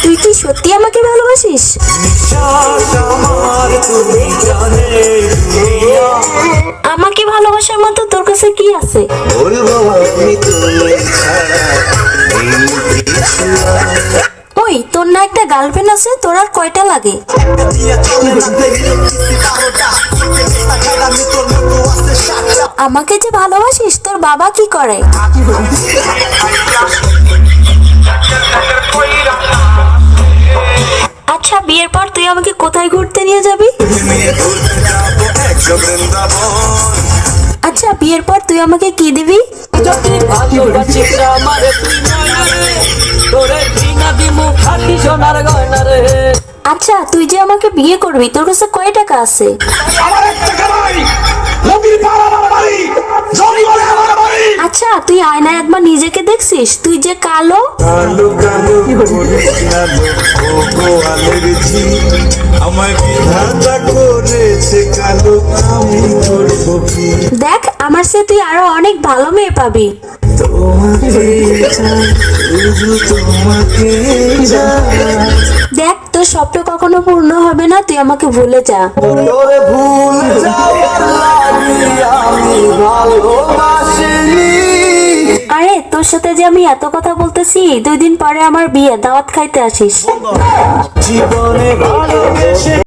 তুই কি সত্যি আমাকে ভালোবাসিস? আমাকে ভালোবাসার মতো তোর কাছে কি আছে? ওই তোর না একটা গার্লফ্রেন্ড আছে, তোর আর কয়টা লাগে? আমাকে যে ভালোবাসিস, তোর বাবা কি করে? আচ্ছা, বিয়ের পর তুই আমাকে কোথায় ঘুরতে নিয়ে যাবি? আচ্ছা, বিয়ের পর তুই আমাকে কি দিবি? আচ্ছা, তুই যে আমাকে বিয়ে করবি, তোর কাছে কয় টাকা আছে? আচ্ছা, তুই আয়নায় একবার নিজেকে দেখছিস? তুই যে কালো। দেখ, আমার সাথে তুই আরো অনেক ভালো মেয়ে পাবি। দেখ, তোর স্বপ্ন কখনো পূর্ণ হবে না, তুই আমাকে ভুলে যা। আরে, তোর সাথে যে আমি এত কথা বলতেছি, 2 দিন পরে আমার বিয়ে, দাওয়াত খাইতে আসিস।